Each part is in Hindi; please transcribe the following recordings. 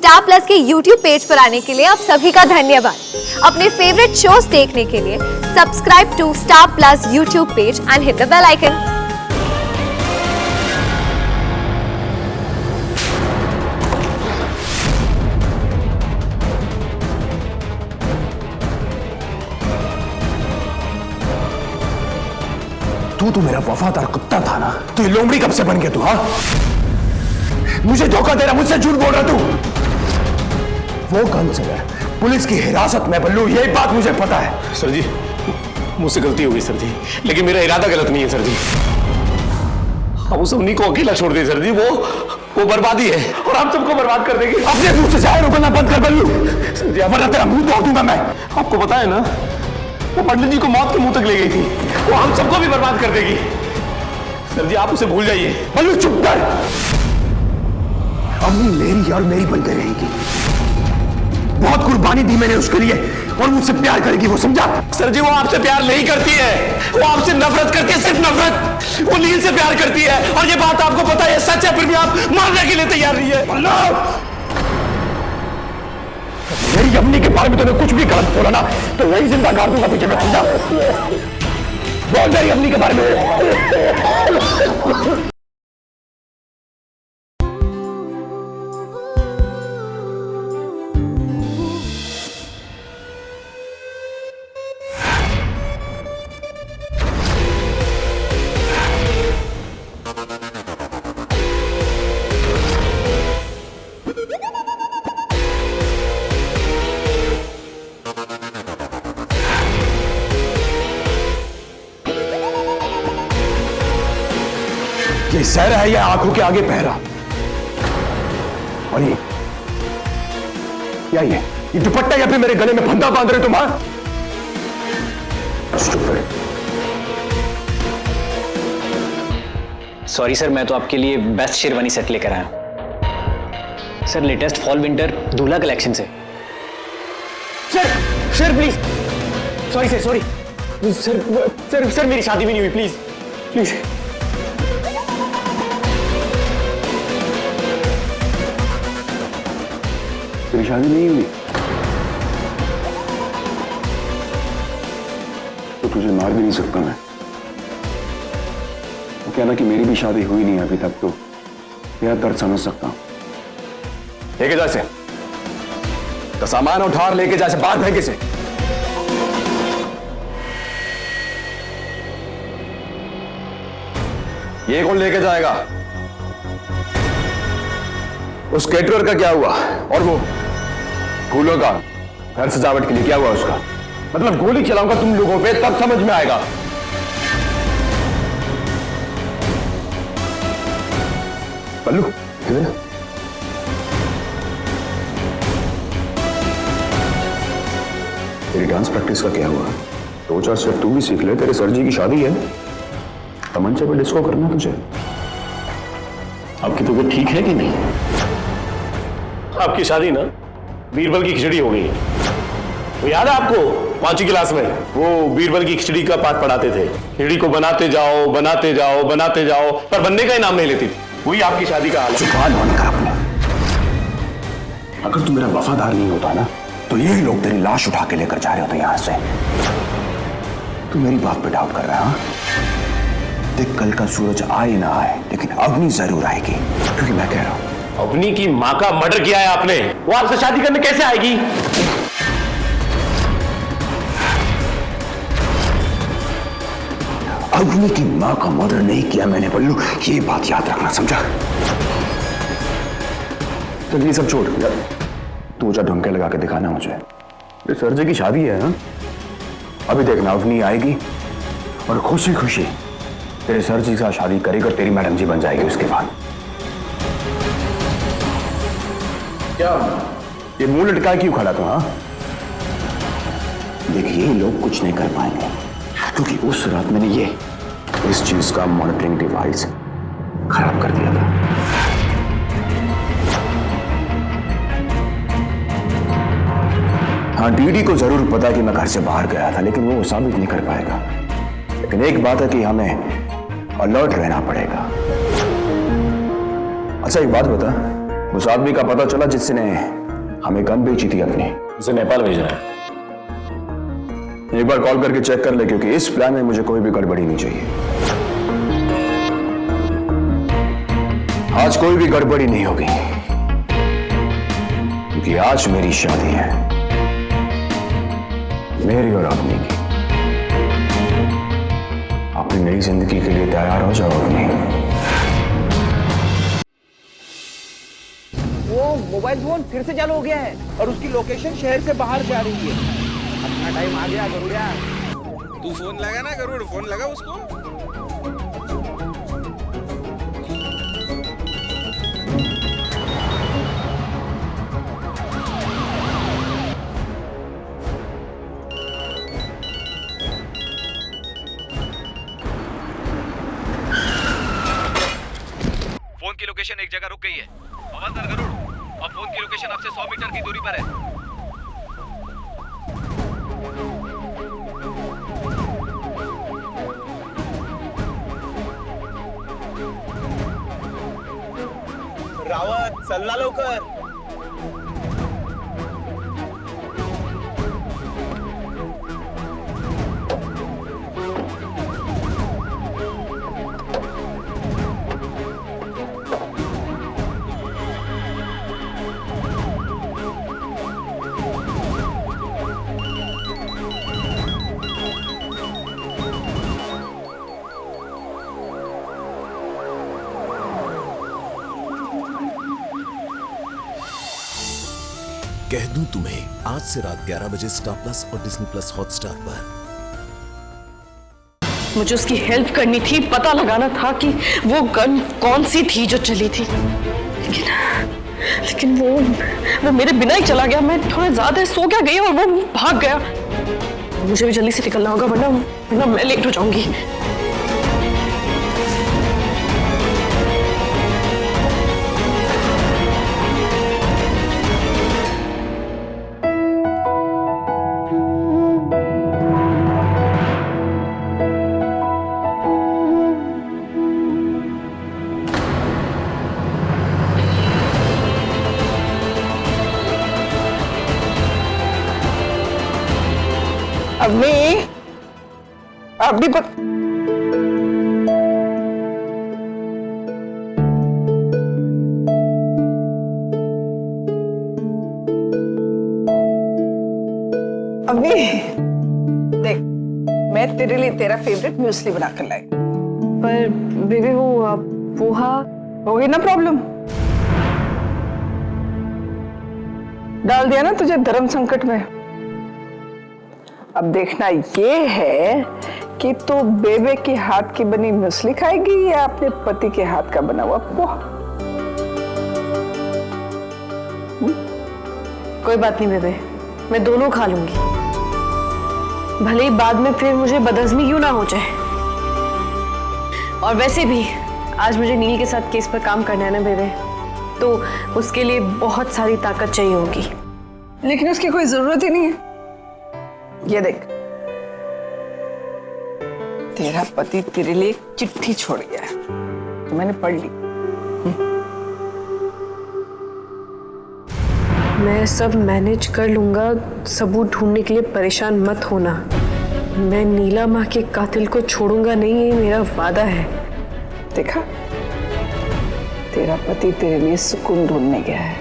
स्टार प्लस के YouTube पेज पर आने के लिए आप सभी का धन्यवाद। अपने फेवरेट शोज देखने के लिए subscribe to Star Plus YouTube page and hit the bell icon. तू तो मेरा वफादार कुत्ता था ना, तो ये लोमड़ी कब से बन गया तू? हाँ, मुझे धोखा दे रहा, मुझसे झूठ बोल रहा तू। वो कांस्टेबल पुलिस की हिरासत में बल्लू, यही बात मुझे पता है। सर जी, मुझसे गलती हो गई सर जी, लेकिन मेरा इरादा गलत नहीं है सर जी। हम उस उन्हीं को अकेला छोड़ दे सर जी, वो बर्बादी है और हम सबको बर्बाद कर देगी। अपने मुंह से जाहिर होकर बंद कर बल्लू, वरना तेरा मुंह तोड़ दूंगा मैं। आपको पता है ना, वो पंडित जी को मौत के मुंह तक ले गई थी, वो हम सबको भी बर्बाद कर देगी। सर जी, आप उसे भूल जाइए। बल्लू चुप कर। अम्मी मेरी और मेरी बनकर रहेगी। बहुत कुर्बानी दी मैंने उसके लिए और मुझसे प्यार करेगी, वो समझा? सर जी, वो आपसे प्यार नहीं करती है, वो आपसे नफरत करती है, सिर्फ नफरत। वो नील से प्यार करती है और ये बात आपको पता है, सच है, फिर भी आप मारने के लिए तैयार नहीं है। मेरी अम्मी के बारे में तूने कुछ भी गलत बोला ना, तो वही जिंदा गाड़ दूंगा तुझे, मैं समझा? बोल मेरी अम्मी के बारे में। ये सर है या आंखों के आगे पहरा? और ये दुपट्टा या फिर मेरे गले में फंदा बांध रहे तुम? हाँ, सॉरी सर, मैं तो आपके लिए बेस्ट शेरवानी सेट लेकर आया हूं सर, लेटेस्ट फॉल विंटर दूल्हा कलेक्शन से। Sir please, sorry sir, sorry sir, मेरी शादी भी नहीं हुई, प्लीज प्लीज। तेरी शादी नहीं हुई तो तुझे मार भी नहीं सकता मैं। वो कहना कि मेरी भी शादी हुई नहीं अभी तक, तो तेरा दर्द समझ सकता हूं। लेके जा इसे, तो सामान उठा और लेके जा इसे बाहर फेंक इसे। ये कौन लेके जाएगा? उस केटरर का क्या हुआ? और वो फूलों का घर सजावट के लिए क्या हुआ उसका? मतलब गोली चलाऊंगा तुम लोगों पे, तब समझ में आएगा। बल्लू किधर? तेरी डांस प्रैक्टिस का क्या हुआ? 2-4 स्टेप तू भी सीख ले, तेरे सर जी की शादी है, तमंचे पे डिस्को करना तुझे। आपकी तबीयत ठीक है कि नहीं? आपकी शादी ना बीरबल की खिचड़ी हो गई है। वो याद है आपको 5वीं क्लास में वो बीरबल की खिचड़ी का पाठ पढ़ाते थे? खिचड़ी को बनाते जाओ बनाते जाओ बनाते जाओ, पर बनने का ही नाम नहीं लेती थी। वही आपकी शादी का हाल है। जुबान बंद कर अपने। अगर तू मेरा वफादार नहीं होता ना, तो यही लोग तेरी लाश उठा के लेकर जा रहे होते यहां से। तू मेरी बात पे डाउट कर रहा है? हाँ? देख, कल का सूरज आए ना आए, लेकिन अग्नि जरूर आएगी, क्योंकि मैं कह रहा हूं। अग्नि की मां का मर्डर किया है आपने, वो आपसे शादी करने कैसे आएगी? अग्नि की मां का मर्डर नहीं किया मैंने बल्लू, ये बात याद रखना, समझा? चल ये सब छोड़, तू जा ढंके लगा के दिखाना मुझे। ये सर जी की शादी है ना, अभी देखना अग्नि आएगी और खुशी खुशी तेरे सर जी के साथ शादी करेगी और तेरी मैडम जी बन जाएगी उसके बाद। क्या ये मुंह लटका क्यों खड़ा तू? हाँ, देखिए ये लोग कुछ नहीं कर पाएंगे, क्योंकि उस रात मैंने इस चीज का मॉनिटरिंग डिवाइस खराब कर दिया था। हाँ, डीडी को जरूर पता है कि मैं घर से बाहर गया था, लेकिन वो साबित नहीं कर पाएगा। लेकिन एक बात है कि हमें अलर्ट रहना पड़ेगा। अच्छा एक बात बता, उस आदमी का पता चला जिसने हमें गन बेची थी अपनी। उसे नेपाल भेजना है। एक बार कॉल करके चेक कर ले, क्योंकि इस प्लान में मुझे कोई भी गड़बड़ी नहीं चाहिए। आज कोई भी गड़बड़ी नहीं होगी, क्योंकि आज मेरी शादी है, मेरी और अवनी की। अपनी नई जिंदगी के लिए तैयार हो जाओ अवनी। वो मोबाइल फोन फिर से चालू हो गया है और उसकी लोकेशन शहर से बाहर जा रही है। अपना टाइम आ गया गरुड़िया। तू फोन लगा ना गरुड़, फोन लगा उसको। फोन की लोकेशन एक जगह रुक गई है। खबरदार गरुड़, और फोन की लोकेशन आपसे 100 मीटर की दूरी पर है। रावत, चल ना लवकर। कह दूं तुम्हें आज से रात 11 बजे स्टार प्लस और डिज्नी प्लस हॉटस्टार पर। मुझे उसकी हेल्प करनी थी, पता लगाना था कि वो गन कौन सी थी जो चली थी, लेकिन वो मेरे बिना ही चला गया। मैं थोड़ा ज्यादा सो क्या गई और वो भाग गया। मुझे भी जल्दी से निकलना होगा, वरना मैं लेट हो जाऊंगी। अभी देख, मैं तेरे लिए तेरा फेवरेट म्यूस्ली बना कर लाई। पर बेबी वो पोहा होगी ना प्रॉब्लम। डाल दिया ना तुझे धर्म संकट में। अब देखना ये है कि तू बेबे के हाथ की बनी मूसली खाएगी या अपने पति के हाथ का बना हुआ पोहा। कोई बात नहीं बेबे, मैं दोनों खा लूंगी, भले ही बाद में फिर मुझे बदहजमी क्यों ना हो जाए। और वैसे भी आज मुझे नील के साथ केस पर काम करना है ना बेबे, तो उसके लिए बहुत सारी ताकत चाहिए होगी। लेकिन उसकी कोई जरूरत ही नहीं है। ये देख, तेरा पति तेरे लिए एक चिट्ठी छोड़ गया है, तो मैंने पढ़ ली। मैं सब मैनेज कर लूंगा, सबूत ढूंढने के लिए परेशान मत होना। मैं नीला माँ के कातिल को छोड़ूंगा नहीं, ये मेरा वादा है। देखा, तेरा पति तेरे लिए सुकून ढूंढने गया है।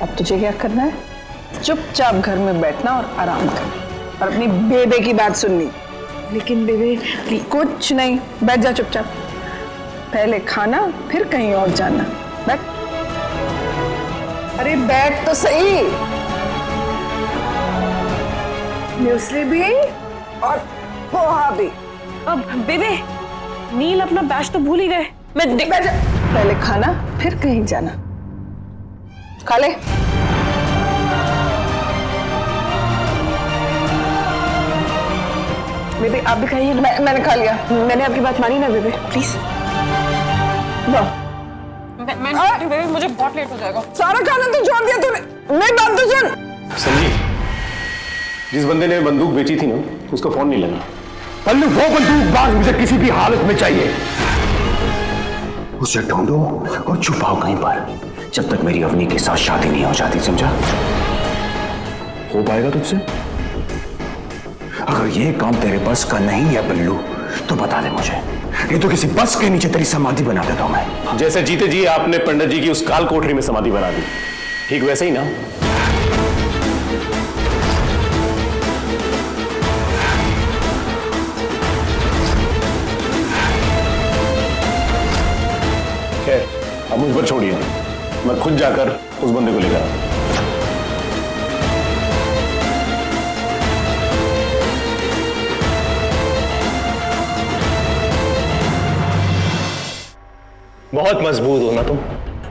अब तुझे क्या करना है? चुपचाप घर में बैठना और आराम करना और अपनी बेबे की बात सुननी। लेकिन बेबे कुछ नहीं, बैठ जा चुपचाप। पहले खाना, फिर कहीं और जाना। बैठ। अरे बैठ तो सही। म्यूस्ली भी और पोहा भी। अब बेबे, नील अपना बैच तो भूल ही गए। मैं बैठ जा। पहले खाना, फिर कहीं जाना। खा ले। बेबे आप भी खाइए। मैंने खा लिया। मैंने आपकी बात मानी ना बेबे, प्लीज। बेबे मुझे बहुत लेट हो जाएगा। सारा खाना तो छोड़ दिया तूने। मेरी बात तो सुन। संजीव, जिस बंदे ने बंदूक बेची थी ना, उसका फोन नहीं लगा। पल्लू, वो बंदूकबाज मुझे किसी भी हालत में चाहिए। उसे ढूंढो और छुपाओ कहीं पर, जब तक मेरी अवनी के साथ शादी नहीं हो जाती, समझा? हो पाएगा तुझसे? अगर ये काम तेरे बस का नहीं है बल्लू, तो बता दे मुझे, ये तो किसी बस के नीचे तेरी समाधि बना देता हूं मैं। जैसे जीते जी आपने पंडित जी की उस काल कोठरी में समाधि बना दी, ठीक वैसे ही ना? खैर, अब मुझ पर छोड़िए, मैं खुद जाकर उस बंदे को लेकर आता हूं। बहुत मजबूत हो ना तुम,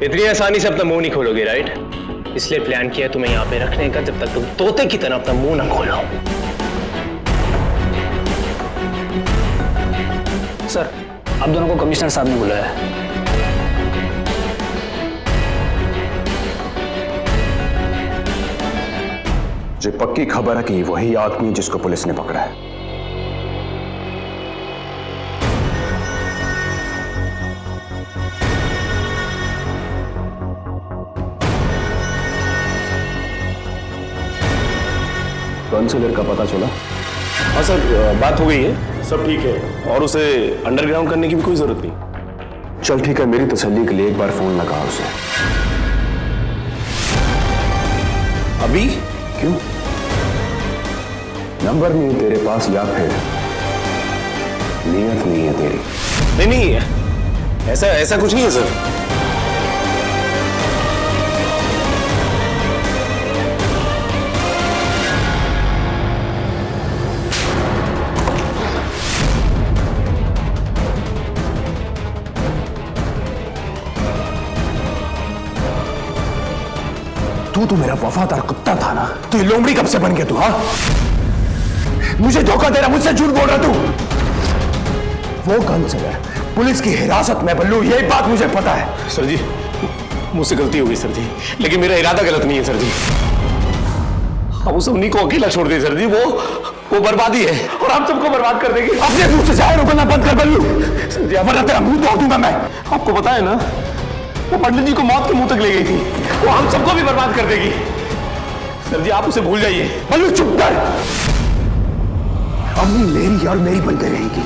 इतनी आसानी से अपना मुंह नहीं खोलोगे, राइट? इसलिए प्लान किया तुम्हें यहाँ पे रखने का, जब तक तुम तोते की तरह अपना मुंह ना खोलो। सर, आप दोनों को कमिश्नर साहब ने बुलाया है। मुझे पक्की खबर है कि वही आदमी जिसको पुलिस ने पकड़ा है। काउंसलर का पता चला? हाँ सर, बात हो गई है, सब ठीक है, और उसे अंडरग्राउंड करने की भी कोई जरूरत नहीं। चल ठीक है, मेरी तसल्ली के लिए एक बार फोन लगा उसे। अभी? क्यों? नंबर नहीं है तेरे पास, या फिर नीयत नहीं है तेरी? नहीं नहीं, ऐसा कुछ नहीं है सर। तू तो मेरा वफादार कुत्ता था ना, तो ये लोमड़ी कब से बन गया तू? हाँ, मुझे धोखा दे रहा, मुझसे झूठ बोल रहा तू। वो काउंसलर पुलिस की हिरासत में बल्लू, ये बात मुझे पता है। सर जी, मुझसे गलती हो गई सर जी, लेकिन मेरा इरादा गलत नहीं है सर जी। हम उस अवनी को अकेला छोड़ दे सर जी, वो बर्बादी है और हम सबको बर्बाद कर देगी। अपने मुंह से जाहिर होना बंद कर बल्लू, सर जी, वरना तेरा मुंह तोड़ दूंगा मैं। आपको पता है ना, वो पंडित जी को मौत के मुंह तक ले गई थी, वो हम सबको भी बर्बाद कर देगी। सर जी, आप उसे भूल जाइए। बल्लू चुप कर, अम्मी मेरी और मेरी बनकर रहेगी।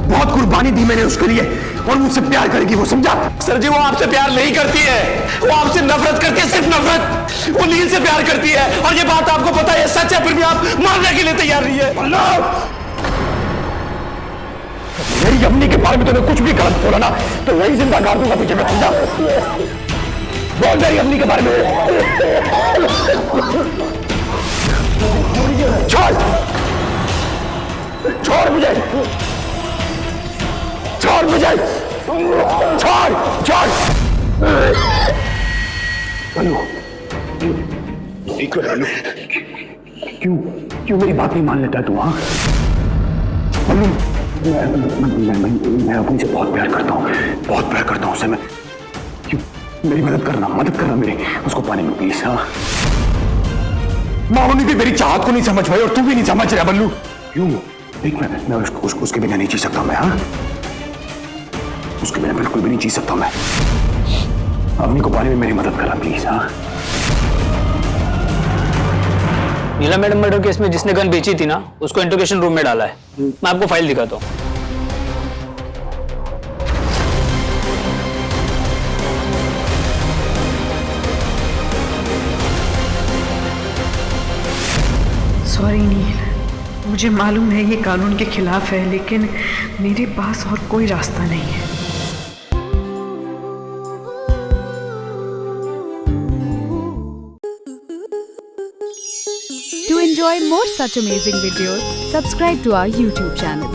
बहुत कुर्बानी दी मैंने उसके लिए, और मुझसे प्यार करेगी वो, समझा? सर जी, वो आपसे प्यार नहीं करती है, वो आपसे नफरत करती है, सिर्फ नफरत। वो नील से प्यार करती है, और ये बात आपको पता है, सच है, फिर भी आप मारने के लिए तैयार नहीं है। मेरी अम्मी के बारे में तूने कुछ भी गलत बोला ना, तो वही जिंदा गाड़ दूंगा तुझे मैं, समझा? बोल मेरी अम्मी के बारे में। छोड़ छोड़ मुझे, छोड़ मुझे, छोड़ छोड़। बल्लू, एक मिनट बल्लू, क्यों क्यों मेरी बात नहीं मान लेता है तू? हाँ बल्लू, मैं अपनी से बहुत प्यार करता हूँ, बहुत प्यार करता हूँ उससे मैं। क्यों? मेरी मदद करना मेरी, उसको पानी में प्लीज। हाँ, मामूनी भी मेरी चाहत को नहीं समझ पाई, और तू भी नहीं समझ रहा बल्लू। क्यों? देख, मैं उसके बिना नहीं जी सकता मैं। हाँ, उसके बिना बिल्कुल भी नहीं जी सकता मैं। अवनी को पानी में मेरी मदद करना प्लीज। हाँ, नीला मैडम मर्डर केस में जिसने गन बेची थी ना, उसको इंट्रोगेशन रूम में डाला है। मैं आपको फाइल दिखाता हूँ। सॉरी नील, मुझे मालूम है ये कानून के खिलाफ है, लेकिन मेरे पास और कोई रास्ता नहीं है। To enjoy more such amazing videos, subscribe to our YouTube channel.